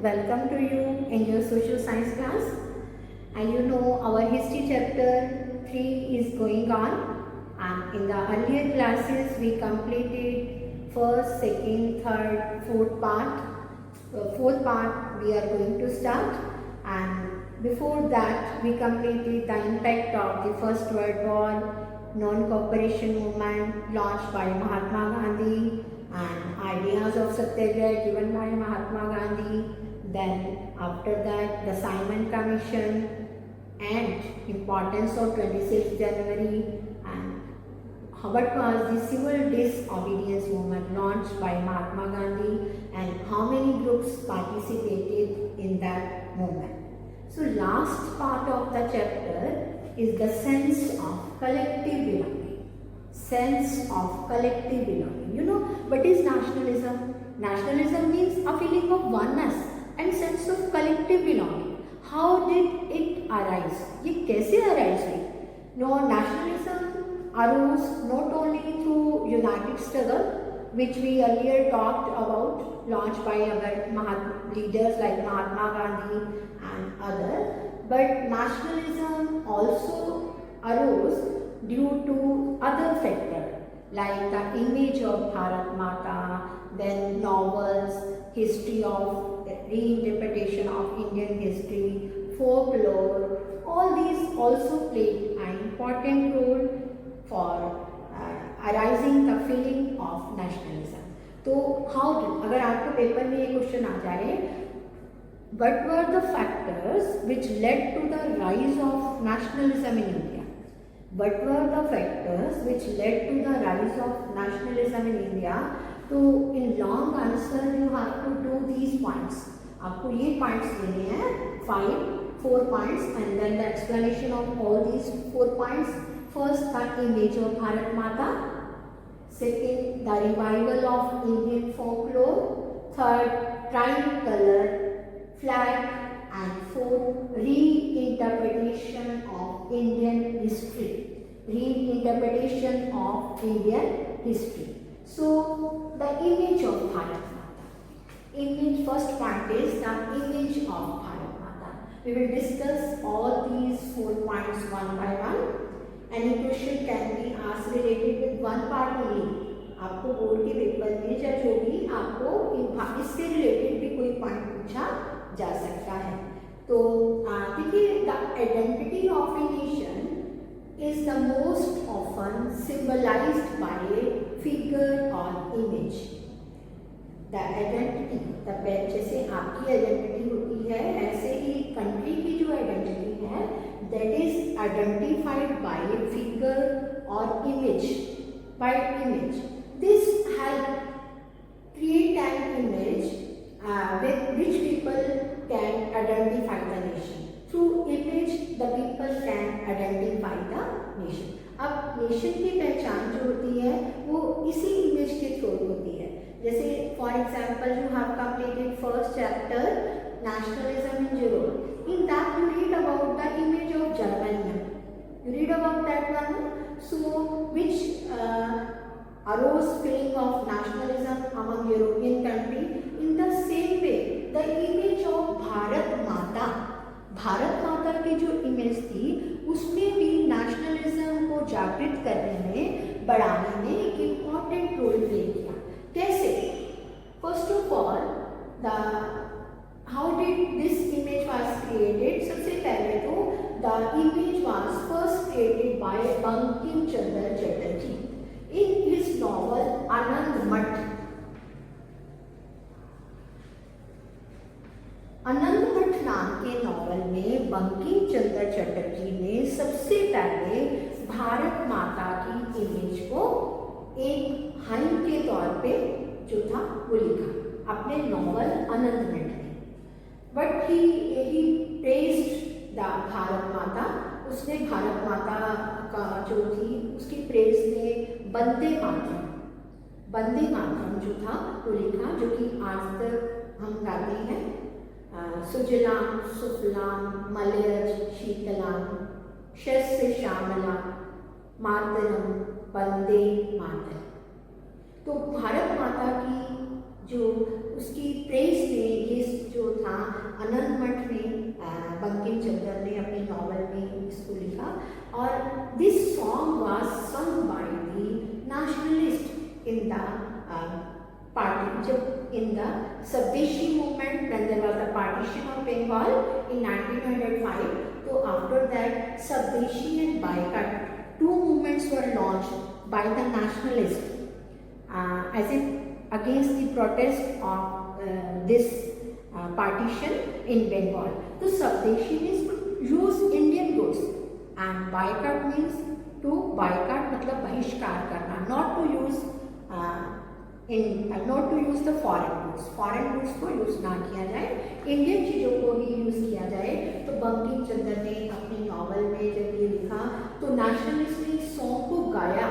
welcome to you in your social science class. And you know our history chapter 3 is going on, and in the earlier classes we completed first, second, third, fourth part. Fourth part we are going to start, and before that we completed the impact of the First World War, non-cooperation movement launched by Mahatma Gandhi, and ideas of Satyagraha given by Mahatma Gandhi. Then after that the Simon Commission and importance of 26th January, and what was the civil disobedience movement launched by Mahatma Gandhi and how many groups participated in that movement. So last part of the chapter is the sense of collective belonging. Sense of collective belonging. You know what is nationalism? Nationalism means a feeling of oneness and sense of collective belonging. How did it arise? ये कैसे arise हुई? No, nationalism arose not only through united struggle, which we earlier talked about, launched by our leaders like Mahatma Gandhi and others, but nationalism also arose due to other factors like the image of Bharat Mata, then novels, history of reinterpretation of Indian history, folklore. All these also played an important role for arising the feeling of nationalism. तो how did, अगर आपको paper में ये question आ जाए, what were the factors which led to the rise of nationalism in India? What were the factors which led to the rise of nationalism in India? तो in long answer you have to do these points. आपको ये points लेने हैं, 4 points, and then the explanation of all these 4 points. First, the image of Bharat Mata. Second, the revival of Indian folklore. Third, tricolor flag. And fourth, reinterpretation of Indian history. Reinterpretation of Indian history. So, the image of Bharat Mata. Image, first point is the image of Bharat Mata. We will discuss all these 4 points one by one. Any question can be asked related with one part only. आपको board के paper में या जो भी आपको इससे related भी कोई पॉइंट पूछा जा सकता है. तो देखिए, the identity of a nation is the most often symbolised by figure और इमेज. द आइडेंटिटी, जैसे आपकी आइडेंटिटी होती है, ऐसे ही कंट्री की जो आइडेंटिटी है, that is identified by figure or image, by image. This help create an image with which people can identify the nation. Through image, the people can identify the nation. अब nation की पहचान जो होती है वो इसी image के through होती है. जैसे for example you have completed first chapter nationalism in Europe. In that you read about the image of Germany. You read about that one. So which arose feeling of nationalism among European countries. In the same way, the image of Bharat Mata. Bharat Mata की जो image थी उसमें भी nationalism को जागृत करने में, बढ़ाने में एक इम्पॉर्टेंट रोल प्ले किया. कैसे? First of all, the how did this image was created? सबसे पहले तो the image was first created by Bankim Chandra Chatterjee in his novel Anand Math. आनंद मठ नाम के नॉवल में बंकिम चंद्र चटर्जी ने सबसे पहले भारत माता की इमेज को एक हाइम के तौर पे जो था वो लिखा अपने नॉवल आनंद मठ में. But he praised the Bharat माता. उसने भारत माता का जो थी उसकी प्रेज में वंदे मातरम जो था वो लिखा, जो कि आज तक हम गाते हैं. सुजलाम सुफलाम मलयज शीतलाम शस्य श्यामला मातरम वंदे मातरम. तो भारत माता की जो उसकी प्रेस में ये जो था जब in the Swadeshi movement, when there was the partition of Bengal in 1905, so after that Swadeshi and Boycott, two movements were launched by the nationalists as if against the protest of this partition in Bengal. So Swadeshi means to use Indian goods and boycott means to boycott मतलब बहिष्कार करना, not to use the foreign goods को use ना किया जाए, Indian चीज़ों को ही use किया जाए। तो बंकिम चंद्र ने अपनी नॉवल में जब ये लिखा तो नेशनलिस्ट ने सॉन्ग को गाया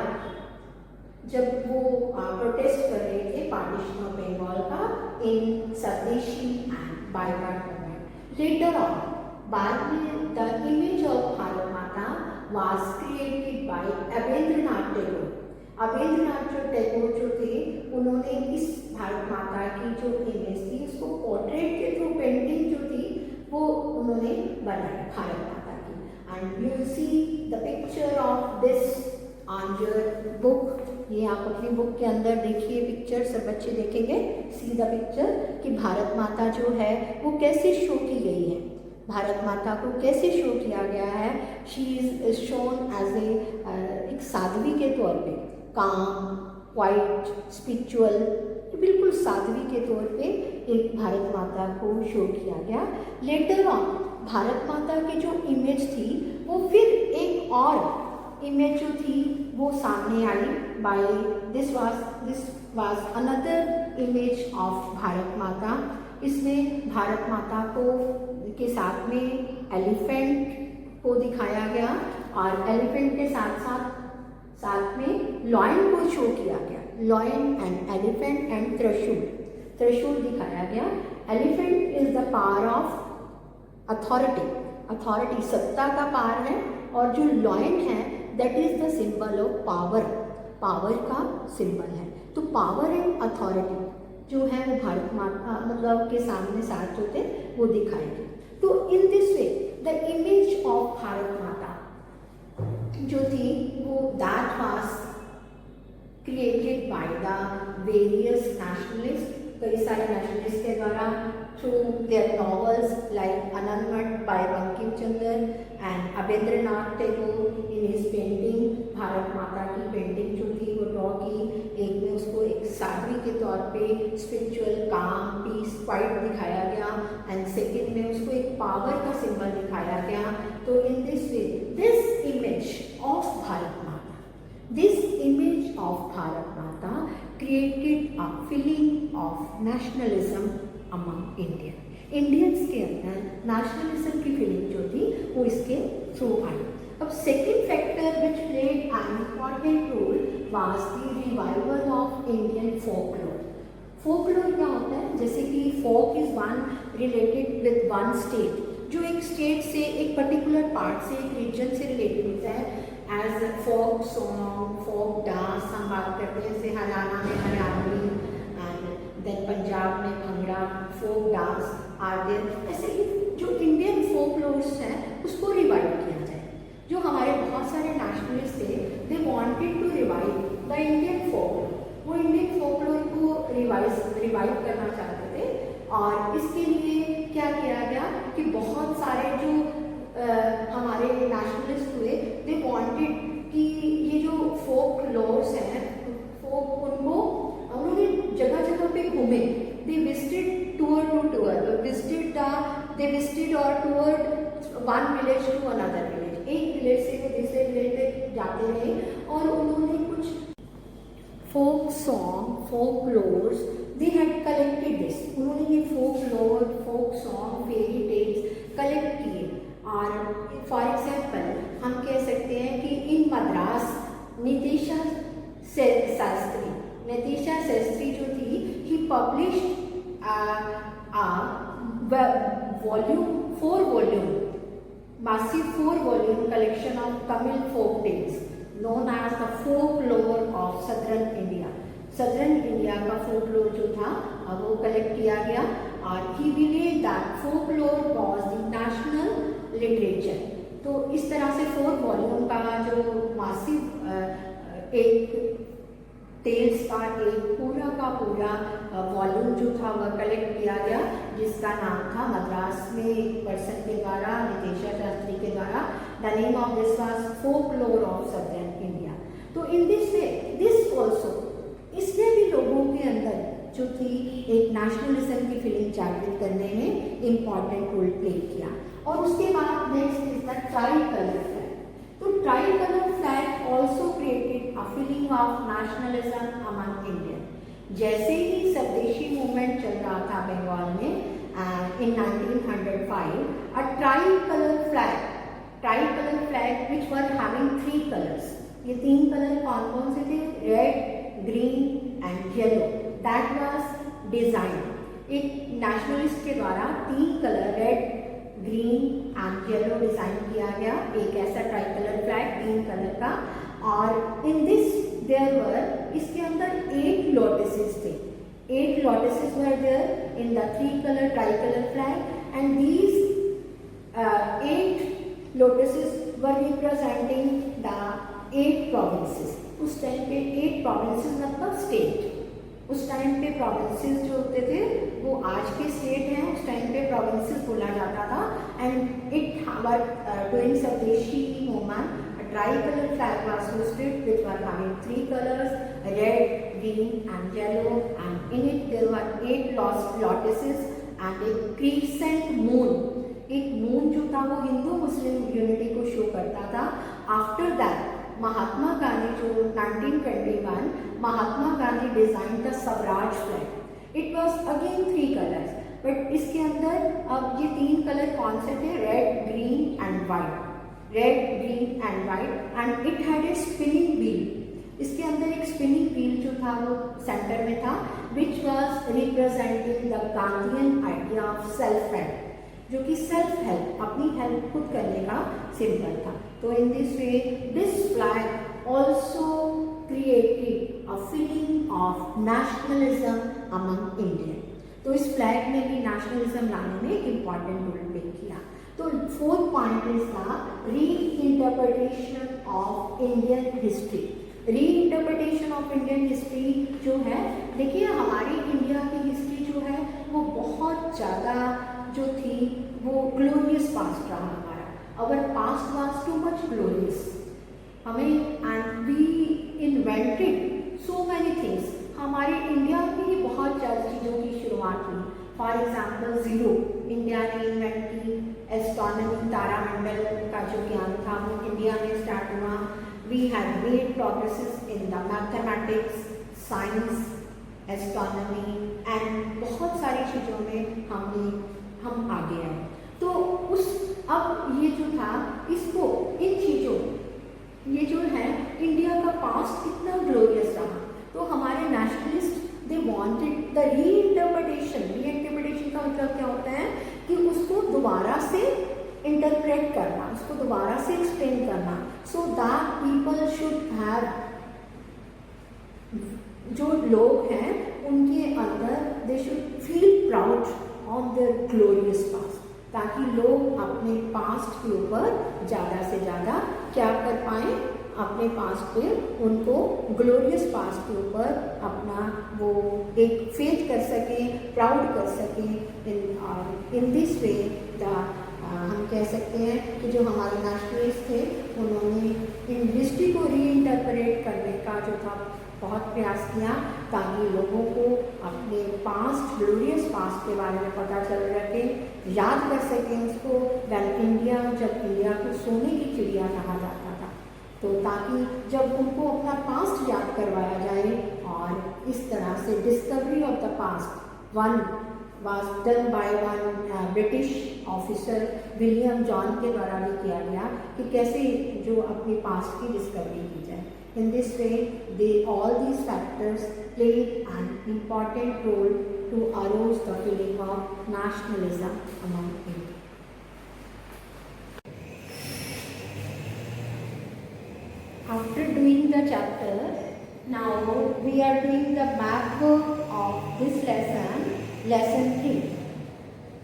जब वो प्रोटेस्ट कर रहे थे पार्टीशन ऑफ बंगाल का इन Swadeshi and boycott movement. Later on बाद में the image of Bharat Mata was created by Abanindranath Tagore. Abanindranath Tagore जो थे उन्होंने इस भारत माता की जो इमेज थी उसको पोर्ट्रेट के थ्रू पेंटिंग जो थी वो उन्होंने बनाई भारत माता की। And you will see the picture of this on your book. ये आप अपनी बुक के अंदर देखिए पिक्चर, सब बच्चे देखेंगे, सी द पिक्चर कि भारत माता जो है वो कैसे शो की गई है, भारत माता को कैसे शो किया गया है। शी इज शोन एज एक साध्वी के तौर पे, काम, क्वाइट, स्पिरिचुअल, बिल्कुल साध्वी के तौर पे एक भारत माता को शो किया गया। लेटर ऑन भारत माता की जो इमेज थी वो फिर एक और इमेज जो थी वो सामने आई by this was another image of Bharat Mata. इसमें भारत माता को के साथ में एलिफेंट को दिखाया गया और एलिफेंट के साथ में लॉयन को शो किया गया, लॉयन एंड एलिफेंट एंड त्रिशूल दिखाया गया। Elephant is the power of authority सत्ता का पावर है, और जो लॉयन है that is the symbol of power का सिंबल है। तो पावर एंड अथॉरिटी जो है वो भारत माता मतलब के सामने साथ जो थे वो दिखाए गए। तो in this way the image of Bharat Mata जो थी वो that was created by the various nationalist, कई सारे नेशनलिस्ट के द्वारा through their novels like Anandamath by Bankim Chandra and Abanindranath Tagore in his painting. Bharat Mata की पेंटिंग जो थी वो ड्रॉ की, एक में उसको एक साध्वी के तौर पे स्पिरिचुअल, काम, पीस, क्वाइट दिखाया गया एंड सेकेंड में उसको एक पावर का सिंबल दिखाया गया। तो in this way this image of Bharat माता created a feeling of nationalism among Indians के अंदर नेशनलिज्म की फीलिंग जो थी वो इसके थ्रू आई। अब second factor which played an important role was the revival of Indian folklore. Folklore क्या होता है, जैसे कि folk is one related with one state, जो एक स्टेट से एक पर्टिकुलर पार्ट से एक रीजन से रिलेटेड होता है। As folk song, folk dance हम बात करते हैं, जैसे हरियाणा में हरियाणवी एंड देन पंजाब में bhangra, folk dance are there. ऐसे ही जो इंडियन फोकलोर्स हैं उसको रिवाइव किया जाए। जो हमारे बहुत सारे नेशनलिस्ट थे they wanted to revive the Indian folklore, वो इंडियन फोकलोर को रिवाइव करना चाहते थे। और इसके लिए क्या किया गया कि बहुत सारे जो हमारे नेशनलिस्ट हुए दे वांटेड कि ये जो फोक लॉर्स हैं फोक उन्होंने जगह जगह पे घूमे, दे विजिटेड और toured one village to another village, एक विलेज से वो दूसरे विलेज पे जाते रहे और उन्होंने कुछ folk song, folklores they had collected this, उन्होंने ये folklore, folk song, fairy tales collect किए। और फॉर एग्जाम्पल हम कह सकते हैं कि इन मद्रास नितिशा शास्त्री जो थी ही published massive 4-volume collection of Tamil folk tales known as the folklore of southern India। southern India का folklore जो था वो कलेक्ट किया गया और he believed that folklore was the national literature। तो इस तरह से 4 वॉल्यूम का जो मासिव एक टेल्स का एक पूरा का पूरा वॉल्यूम जो था वह कलेक्ट किया गया, जिसका नाम था मद्रास में एक पर्सन के द्वारा, नितेशा शास्त्री के द्वारा, the name of this was folklore of southern India. तो in this way this also, इसने भी लोगों के अंदर जो थी एक नेशनलिज्म की फीलिंग जागृत करने में इम्पॉर्टेंट रोल प्ले किया। और उसके बाद next is the tricolour flag. तो tricolour flag also created a feeling of nationalism among Indian. जैसे ही स्वदेशी मूवमेंट चल रहा था बंगाल में in 1905, a tricolour flag which were having 3 colours. ये 3 कलर कौन कौन से थे? Red, green and yellow. That was design. एक नेशनलिस्ट के द्वारा 3 colour red, green and yellow design किया गया, एक ऐसा ट्राई कलर फ्लैग 3 कलर का। और इन दिस देयर वर, इसके अंदर 8 लोटसेस थे। 8 lotuses were there in the 3 colour tricolour flag and these 8 lotuses were representing the 8 provinces. उस टाइम पे 8 प्रोविंसेस मतलब स्टेट। उस टाइम पे प्रोविंसेस जो होते थे वो आज के स्टेट हैं, उस टाइम पे प्रोविंसेस बोला जाता था। एंड इट वर डूइंग स्वदेशी movement, a tricolor flag was hoisted which were having 3 colors, red, green and yellow, and in it there were 8 lotuses and a crescent moon. एक moon जो था वो Hindu Muslim unity को show करता था। After that Mahatma Gandhi जो 1921 Mahatma Gandhi design the Swaraj flag. It was again 3 colours, but इसके अंदर अब ये 3 कलर कौन से थे? Red, green and white. Red, green and white and it had a spinning wheel. इसके अंदर एक स्पिनिंग व्हील जो था वो सेंटर में था, which was representing the Gandhian idea of self help, जो कि सेल्फ हेल्प, अपनी हेल्प खुद करने का सिंबल था। तो in this way this flag also created a feeling of nationalism among Indian. तो इस फ्लैग ने भी नेशनलिज्म लाने में एक इम्पॉर्टेंट रोल प्ले किया। तो 4th point is the reinterpretation of Indian history. Reinterpretation of Indian history जो है, देखिए हमारी इंडिया की हिस्ट्री जो है वो बहुत ज़्यादा जो थी वो ग्लोरियस पास्ट रहा हमारा। Our past was too much glorious. हमें and we invented so many things. हमारे इंडिया में ही बहुत ज़्यादा चीज़ों की शुरुआत हुई। फॉर एग्जाम्पल ज़ीरो, इंडिया ने इन्वेंट की। एस्ट्रोनॉमी, तारामंडल का जो ज्ञान था वो इंडिया में स्टार्ट हुआ। We had made progresses in the mathematics, science, astronomy and बहुत सारी चीज़ों में हम आगे आए। तो अब ये जो था इसको इन चीज़ों, ये जो है इंडिया का पास्ट कितना ग्लोरियस रहा। तो हमारे नेशनलिस्ट दे वांटेड द रीइंटरप्रिटेशन। रीइंटरप्रिटेशन का मतलब क्या होता है कि उसको दोबारा से इंटरप्रेट करना, उसको दोबारा से एक्सप्लेन करना, so that people should have, जो लोग हैं उनके अंदर they should feel proud on their glorious past, ताकि लोग अपने पास्ट के ऊपर ज़्यादा से ज़्यादा क्या कर पाएँ, अपने पास्ट पे उनको ग्लोरियस पास्ट के ऊपर अपना वो एक फेथ कर सकें, प्राउड कर सकें। इन दिस वे हम कह सकते हैं कि जो हमारे नेशनलिस्ट थे उन्होंने इन हिस्ट्री को रीइंटरप्रेट करने का जो था बहुत प्रयास किया, ताकि लोगों को अपने पास्ट, ग्लोरियस पास्ट के बारे में पता चल सके, याद कर सकें उसको। वैन इंडिया, जब इंडिया को सोने की चिड़िया कहा जाता था, तो ताकि जब उनको अपना पास्ट याद करवाया जाए। और इस तरह से discovery of the past one was done by one British officer William John के द्वारा भी किया गया कि कैसे जो अपने पास्ट की डिस्कवरी की जाए। In this way, all these factors played an important role to arouse the feeling of nationalism among Indians. After doing the chapter, now we are doing the map of this lesson, lesson 3.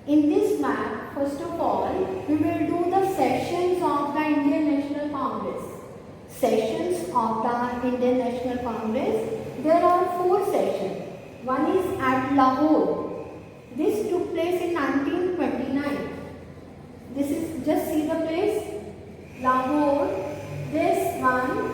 In this map, first of all, we will do the sessions of the Indian National Congress. Sessions of the Indian National Congress, there are 4 sessions. One is at Lahore. This took place in 1929. This is, just see the place, Lahore. This one,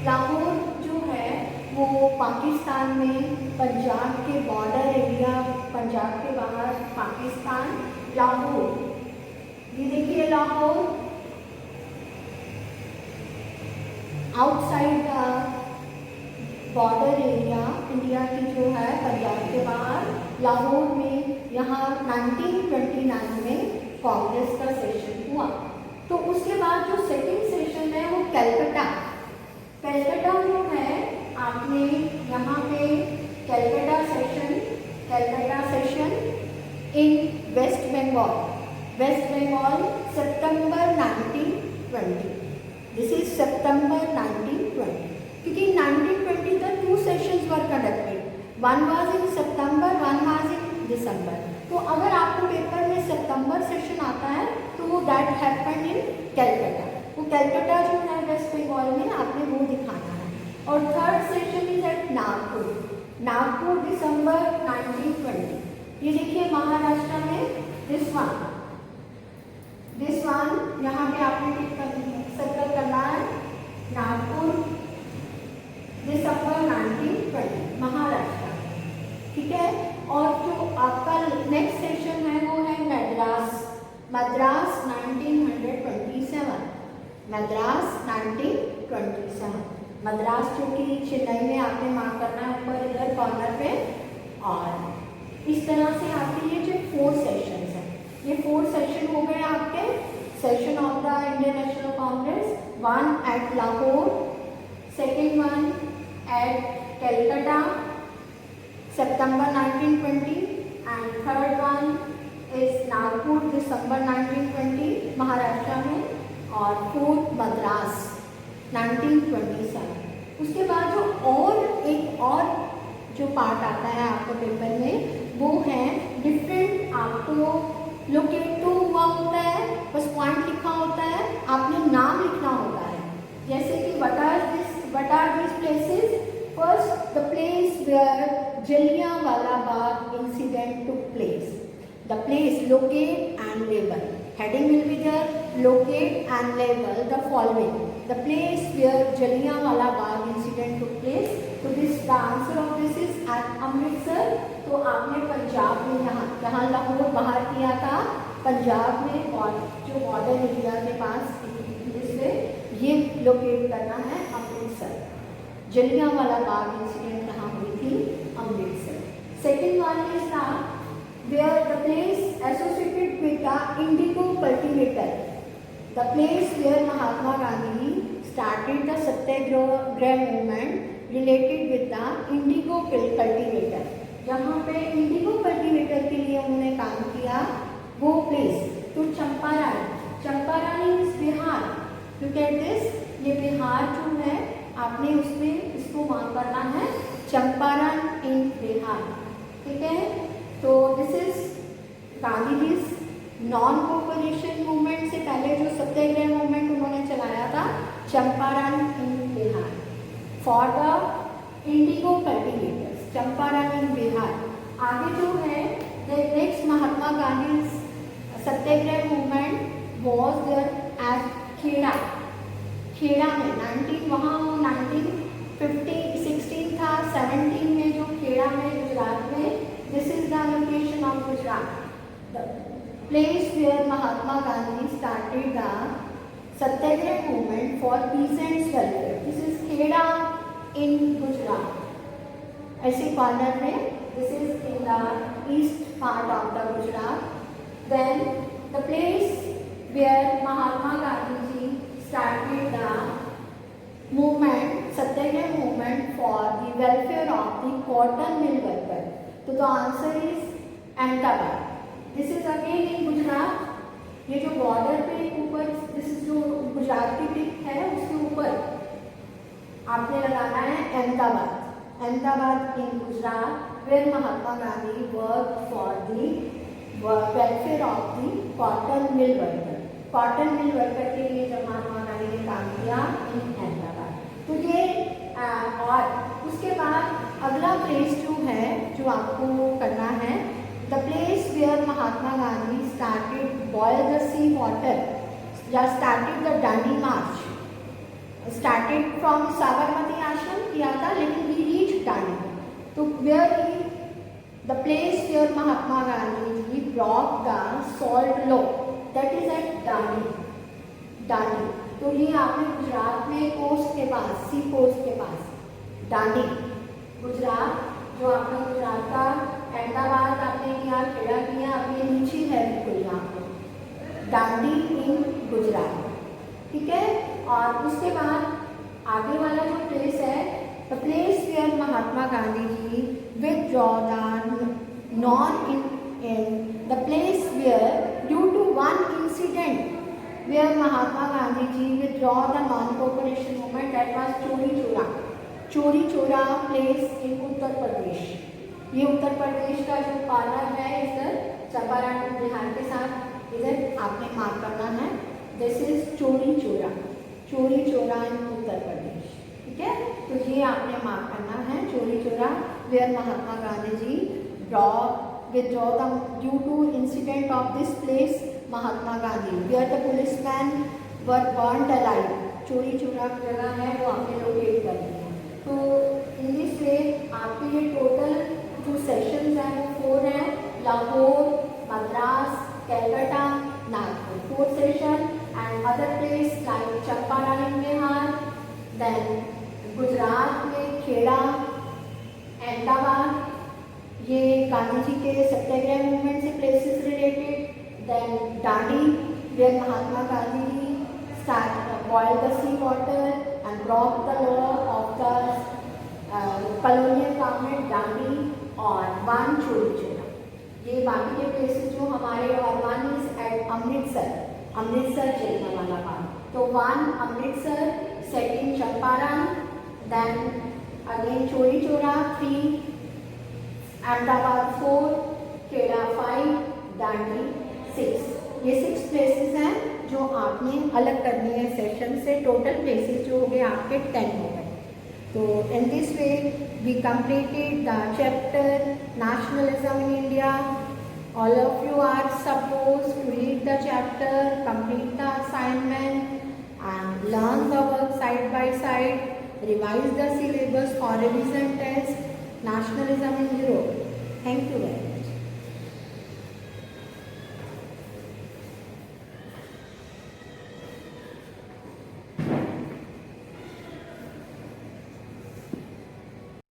Lahore जो है वो पाकिस्तान में, पंजाब के border area, Punjab के बाहर पाकिस्तान, लाहौर, ये देखिए Lahore, outside border area India की जो है, पंजाब के बाहर लाहौर में, यहाँ 1929 में कांग्रेस का सेशन हुआ। तो उसके बाद जो सेकंड सेशन है वो कलकत्ता, कलकत्ता जो है आपने यहाँ पे Calcutta session in West Bengal September 1920, this is September 1920, क्योंकि 1920 the 2 sessions were conducted, one was in September, one was in December। तो अगर आपको पेपर में सितंबर सेशन आता है तो दैट हैपेंड इन कलकत्ता, वो कलकत्ता जो है वेस्ट बंगाल में, आपने वो दिखाना है। और third session is at Nagpur December 1920, ये देखिए महाराष्ट्र में, दिस वन यहाँ पे आपने सर्कल करना है, नागपुर दिसंबर 1920 महाराष्ट्र, ठीक है। और जो आपका नेक्स्ट सेशन है वो है मद्रास 1927, मद्रास जो कि चेन्नई में आपने मार्क करना है ऊपर इधर कॉर्नर पे। और इस तरह से आपके ये जो 4 सेशंस हैं, ये 4 सेशन हो गए आपके session of the Indian National Congress, one at Lahore, second one at Calcutta September 1920 and third one is Nagpur December 1920 Maharashtra में, और फोर्थ मद्रास 1927। उसके बाद जो एक और जो पार्ट आता है आपको पेपर में वो है डिफरेंट, आपको लोकेट तो हुआ होता है, बस पॉइंट लिखा होता है, आपने नाम लिखना होता है, जैसे कि what are these places? First, the place where Jallianwala Bagh incident took place. The place, locate and label. Heading will be there, locate and label the following. The place where Jallianwala Bagh incident took place. So this, the answer of this is at Amritsar. तो आपने पंजाब में जहाँ लाहौर बाहर किया था, पंजाब में, और जो बॉर्डर एरिया के पास जिससे ये लोकेट करना है अमृतसर। जलियांवाला बाग इंसिडेंट कहाँ हुई थी? Amritsar. Second one is where the place associated with the indigo cultivator, the place where Mahatma Gandhi started the Satyagraha movement related with the indigo cultivator, जहाँ पे इंडिगो कल्टीवेटर के लिए उन्होंने काम किया, वो प्लेस तो Champaran is Bihar, look at this, ये बिहार जो है आपने उसमें इसको मार्क करना है, चंपारण इन बिहार, ठीक है। तो this is Gandhi ji non cooperation movement से पहले जो सत्याग्रह मूवमेंट उन्होंने चलाया था, Champaran in Bihar for the indigo cultivators, Champaran in Bihar. आगे जो है next Mahatma Gandhi satyagraha movement was there at Kheda में 1916 था, 17 में जो खेड़ा में गुजरात में, this is the location of Gujarat, the place where Mahatma Gandhi started the satyagraha movement for peasants welfare, this is Kheda in Gujarat. ऐसे कॉर्नर में, this is in the east part of the Gujarat. Then the place where Mahatma Gandhi ji started the movement, Satyagraha movement for the welfare of the cotton mill worker. So the answer is Ahmedabad. This is again in Gujarat. ये जो border पे ऊपर, this is जो गुजरात की टिक है उसके ऊपर आपने लगाना है अहमदाबाद इन Gujarat, where Mahatma Gandhi worked for the welfare of the cotton mill worker. Cotton mill worker के लिए जब महात्मा गांधी ने काम किया इन अहमदाबाद। तो ये और उसके बाद अगला प्लेस जो है जो आपको करना है, the place where Mahatma Gandhi started boil the sea water या started the Dandi march, started from Sabarmati ashram किया था लेकिन वी रीच दांडी, तो where he the place where Mahatma Gandhi ji broke the salt law that is at Dandi. Dandi तो ये आपने गुजरात में कोस्ट के पास, सी कोस्ट के पास, दांडी गुजरात, जो आपने गुजरात का अहमदाबाद आपने किया, खेड़ा किया, अब ये नीचे है बिल्कुल यहाँ पे दांडी इन गुजरात, ठीक है। और उसके बाद आगे वाला जो प्लेस है, the place where Mahatma Gandhi ji withdraw the non in the place where due to one incident where Mahatma Gandhi ji withdraw the non-cooperation movement, that was चोरी चोरा। चोरी चोरा प्लेस इन उत्तर प्रदेश, ये उत्तर प्रदेश का जो पार्लर है इधर चंपारण बिहार के साथ, इधर आपने मार्क करना है, दिस इज चोरी चोरा, चोरी चोरा इन उत्तर प्रदेश, ठीक है। तो ये आपने मार्क करना है, Chauri Chaura where Mahatma Gandhi ji withdraw the due to incident of this place Mahatma Gandhi where the policemen were burnt alive, चोरी चोरा जगह है वो आपने लोकेट करनी है। तो इन दिस वे आपके ये टोटल जो सेशंस हैं वो 4 हैं, Lahore, Madras, Calcutta, Nagpur 4 session and other place like Champaran in Bihar, then Gujarat में खेड़ा, अहमदाबाद, ये गांधी जी के सत्याग्रह मूवमेंट से places related, then Dandi where Mahatma Gandhi ji boiled the sea water and broke the law of the colonial government Dandi, और वन चोरी चोरा, ये बाकी के प्लेसेस जो हमारे, और one is at Amritsar, Amritsar चलने वाला पार्ट, तो one Amritsar, second Champaran, then again Chauri Chaura 3, Ahmedabad 4, Kheda 5, Dandi 6, ये 6 प्लेसेस हैं जो आपने अलग करनी है सेशन से। टोटल प्लेसेस जो हो गए आपके 10 हो गए। तो in this way we completed the chapter nationalism in India. All of you are suppose to read the chapter, complete the assignment and learn the work side by side, revise the syllabus for revision test, nationalism in Europe. Thank you very much.